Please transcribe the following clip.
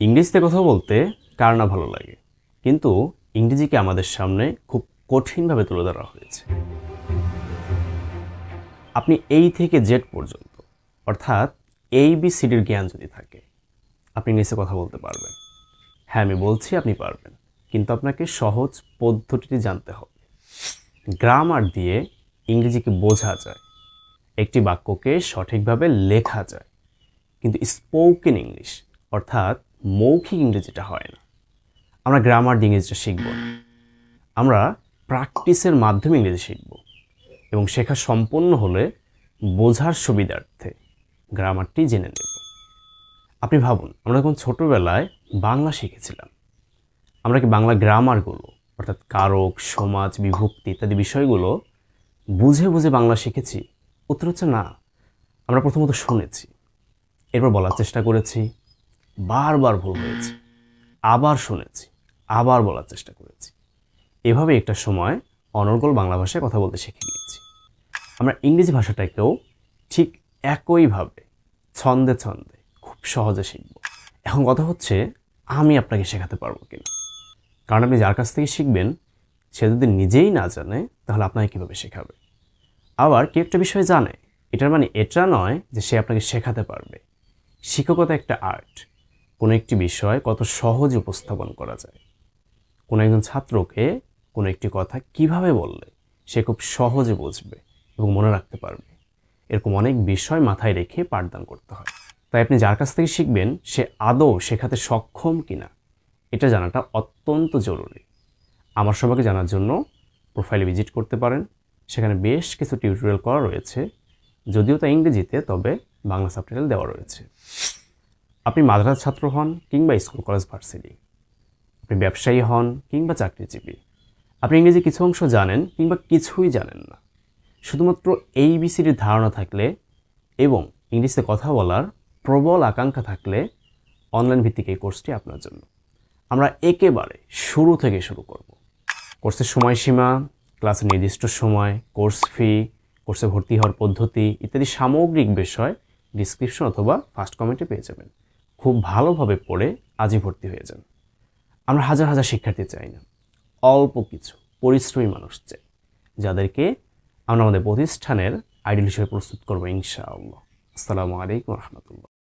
ইংরেজিতে কথা বলতে কার না ভালো লাগে, কিন্তু ইংরেজিকে আমাদের সামনে খুব কঠিনভাবে তুলে ধরা হয়েছে। আপনি এই থেকে জেড পর্যন্ত অর্থাৎ ABCDর জ্ঞান যদি থাকে, আপনি ইংরেজিতে কথা বলতে পারবেন। হ্যাঁ, আমি বলছি আপনি পারবেন, কিন্তু আপনাকে সহজ পদ্ধতিটি জানতে হবে। গ্রামার দিয়ে ইংরেজিকে বোঝা যায়, একটি বাক্যকে সঠিকভাবে লেখা যায়, কিন্তু স্পোকেন ইংলিশ অর্থাৎ মৌখিক ইংরেজিটা হয় না। আমরা গ্রামার দিয়ে ইংরেজিটা শিখব না, আমরা প্র্যাকটিসের মাধ্যমে ইংরেজি শিখব, এবং শেখা সম্পন্ন হলে বোঝার সুবিধার্থে গ্রামারটি জেনে নেব। আপনি ভাবুন, আমরা যখন ছোটোবেলায় বাংলা শিখেছিলাম, আমরা কি বাংলা গ্রামারগুলো অর্থাৎ কারক, সমাজ, বিভক্তি ইত্যাদি বিষয়গুলো বুঝে বুঝে বাংলা শিখেছি? উত্তর হচ্ছে না। আমরা প্রথমত শুনেছি, এরপর বলার চেষ্টা করেছি, বারবার ভুল হয়েছে, আবার শুনেছি, আবার বলার চেষ্টা করেছি। এভাবে একটা সময় অনর্গল বাংলা ভাষায় কথা বলতে শিখে গিয়েছি। আমরা ইংরেজি ভাষাটাকেও ঠিক একইভাবে ছন্দে ছন্দে খুব সহজে শিখব। এখন কথা হচ্ছে, আমি আপনাকে শেখাতে পারবো কিনা। কারণ আপনি যার কাছ থেকে শিখবেন, সে যদি নিজেই না জানে, তাহলে আপনাকে কীভাবে শেখাবে? আবার কেউ একটা বিষয় জানে, এটার মানে এটা নয় যে সে আপনাকে শেখাতে পারবে। শিক্ষকতা একটা আর্ট। কোনো একটি বিষয় কত সহজে উপস্থাপন করা যায়, কোনো একজন ছাত্রকে কোনো একটি কথা কিভাবে বললে সে খুব সহজে বুঝবে এবং মনে রাখতে পারবে, এরকম অনেক বিষয় মাথায় রেখে পাঠদান করতে হয়। তাই আপনি যার কাছ থেকে শিখবেন, সে আদৌ শেখাতে সক্ষম কিনা এটা জানাটা অত্যন্ত জরুরি। আমার সবাইকে জানার জন্য প্রোফাইলে ভিজিট করতে পারেন। সেখানে বেশ কিছু টিউটোরিয়াল করা রয়েছে, যদিও তা ইংরেজিতে, তবে বাংলা সাবটাইটেল দেওয়া রয়েছে। আপনি মাদ্রাসার ছাত্র হন কিংবা স্কুল, কলেজ, ভার্সিটি, আপনি ব্যবসায়ী হন কিংবা চাকরিজীবী, আপনি ইংরেজি কিছু অংশ জানেন কিংবা কিছুই জানেন না, শুধুমাত্র ABCDর ধারণা থাকলে এবং ইংরেজিতে কথা বলার প্রবল আকাঙ্ক্ষা থাকলে অনলাইন ভিত্তিক এই কোর্সটি আপনার জন্য। আমরা একেবারে শুরু থেকে শুরু করব। কোর্সের সময়সীমা, ক্লাসের নির্দিষ্ট সময়, কোর্স ফি, কোর্সে ভর্তি হওয়ার পদ্ধতি ইত্যাদি সামগ্রিক বিষয় ডিসক্রিপশন অথবা ফার্স্ট কমেন্টে পেয়ে যাবেন। খুব ভালোভাবে পড়ে আজই ভর্তি হয়ে যান। আমরা হাজার হাজার শিক্ষার্থী চাই না, অল্প কিছু পরিশ্রমী মানুষ চাই, যাদেরকে আমরা আমাদের প্রতিষ্ঠানের আইডল হিসেবে প্রস্তুত করবো ইনশাআল্লাহ। আসসালামু আলাইকুম রহমতুল্লাহ।